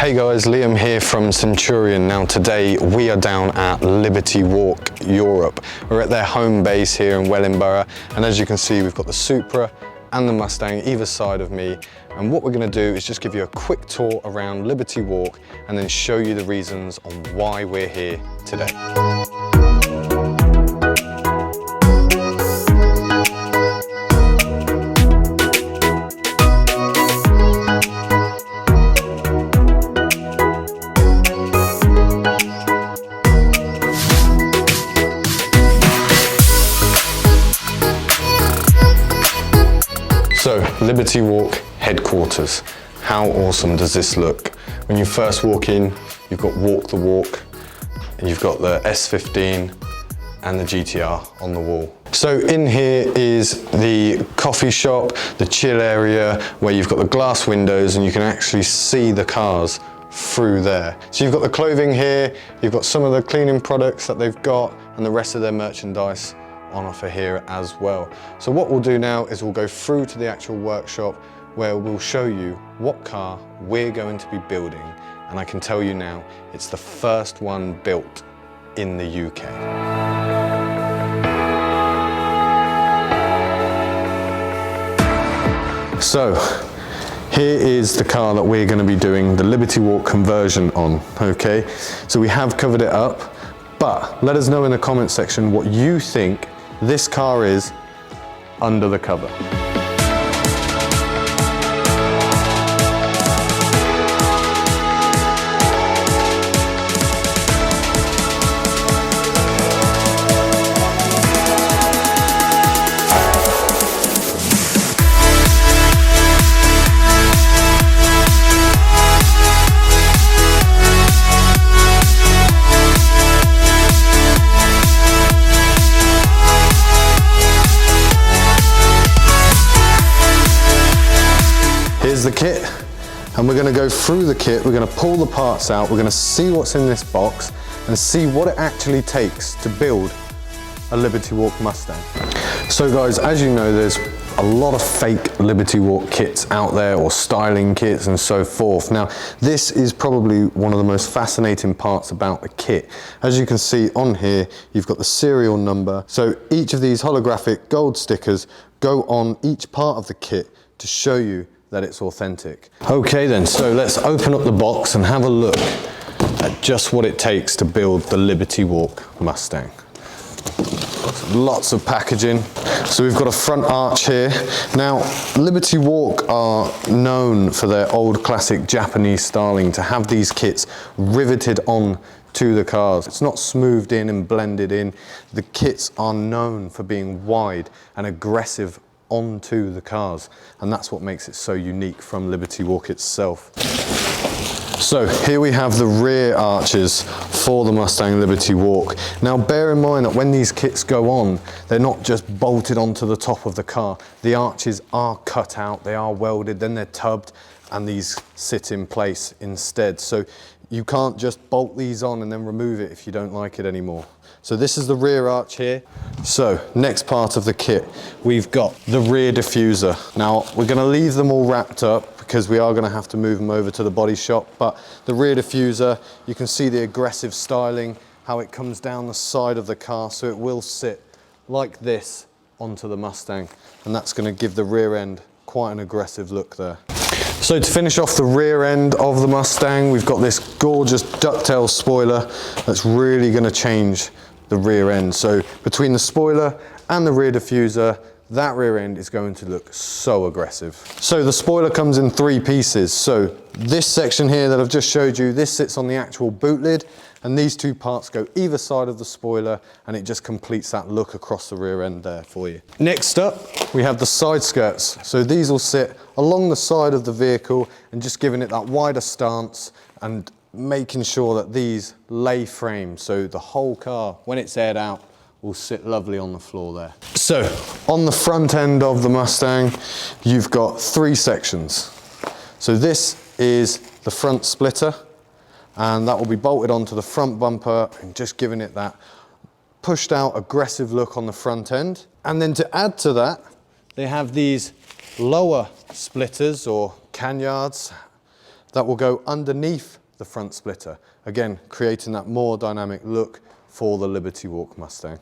Hey guys, Liam here from Centurion. Now today we are down at Liberty Walk Europe. We're at their home base here in Wellingborough, and as you can see we've got the Supra and the Mustang either side of me, and what we're going to do is just give you a quick tour around Liberty Walk and then show you the reasons on why we're here today. So, Liberty Walk headquarters. How awesome does this look? When you first walk in, you've got Walk the Walk, and you've got the S15 and the GTR on the wall. So in here is the coffee shop, the chill area, where you've got the glass windows and you can actually see the cars through there. So you've got the clothing here, you've got some of the cleaning products that they've got, and the rest of their merchandise on offer here as well. So what we'll do now is we'll go through to the actual workshop where we'll show you what car we're going to be building, and I can tell you now it's the first one built in the UK. So here is the car that we're going to be doing the Liberty Walk conversion on, okay? So we have covered it up, but let us know in the comment section what you think this car is under the cover. Here's the kit, and we're going to go through the kit, we're going to pull the parts out, we're going to see what's in this box and see what it actually takes to build a Liberty Walk Mustang. So guys, as you know, there's a lot of fake Liberty Walk kits out there, or styling kits and so forth. Now this is probably one of the most fascinating parts about the kit. As you can see on here, you've got the serial number, so each of these holographic gold stickers go on each part of the kit to show you that it's authentic. Okay then, so let's open up the box and have a look at just what it takes to build the Liberty Walk Mustang. Lots of packaging. So we've got a front arch here. Now, Liberty Walk are known for their old classic Japanese styling, to have these kits riveted on to the cars. It's not smoothed in and blended in. The kits are known for being wide and aggressive onto the cars, and that's what makes it so unique from Liberty Walk itself. So here we have the rear arches for the Mustang Liberty Walk. Now bear in mind that when these kits go on, they're not just bolted onto the top of the car. The arches are cut out, they are welded, then they're tubbed, and these sit in place instead. So you can't just bolt these on and then remove it if you don't like it anymore. So this is the rear arch here. So next part of the kit, we've got the rear diffuser. Now we're going to leave them all wrapped up because we are going to have to move them over to the body shop, but the rear diffuser, you can see the aggressive styling, how it comes down the side of the car, so it will sit like this onto the Mustang, and that's going to give the rear end quite an aggressive look there. So to finish off the rear end of the Mustang, we've got this gorgeous ducktail spoiler that's really going to change the rear end. So between the spoiler and the rear diffuser, that rear end is going to look so aggressive. So the spoiler comes in 3 pieces. So this section here that I've just showed you, this sits on the actual boot lid, and these 2 parts go either side of the spoiler, and it just completes that look across the rear end there for you. Next up, we have the side skirts. So these will sit along the side of the vehicle and just giving it that wider stance and making sure that these lay frame, so the whole car, when it's aired out, will sit lovely on the floor there. So on the front end of the Mustang, you've got 3 sections. So this is the front splitter, and that will be bolted onto the front bumper and just giving it that pushed out aggressive look on the front end. And then to add to that, they have these lower splitters or canyards that will go underneath the front splitter, again creating that more dynamic look for the Liberty Walk Mustang.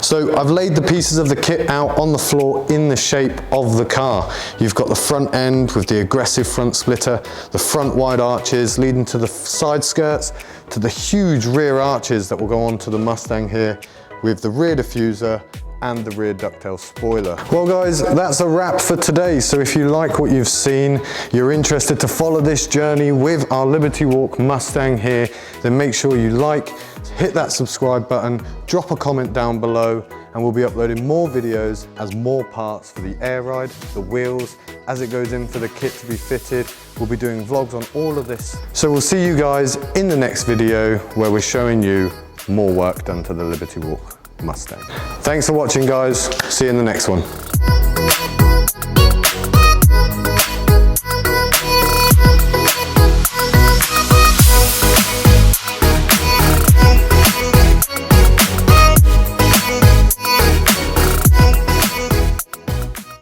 So I've laid the pieces of the kit out on the floor in the shape of the car. You've got the front end with the aggressive front splitter, the front wide arches leading to the side skirts, to the huge rear arches that will go onto the Mustang here with the rear diffuser and the rear ducktail spoiler. Well guys, that's a wrap for today. So if you like what you've seen, you're interested to follow this journey with our Liberty Walk Mustang here, then make sure you like, hit that subscribe button, drop a comment down below, and we'll be uploading more videos as more parts for the air ride, the wheels, as it goes in for the kit to be fitted. We'll be doing vlogs on all of this. So we'll see you guys in the next video where we're showing you more work done to the Liberty Walk Mustang. Thanks for watching guys, see you in the next one.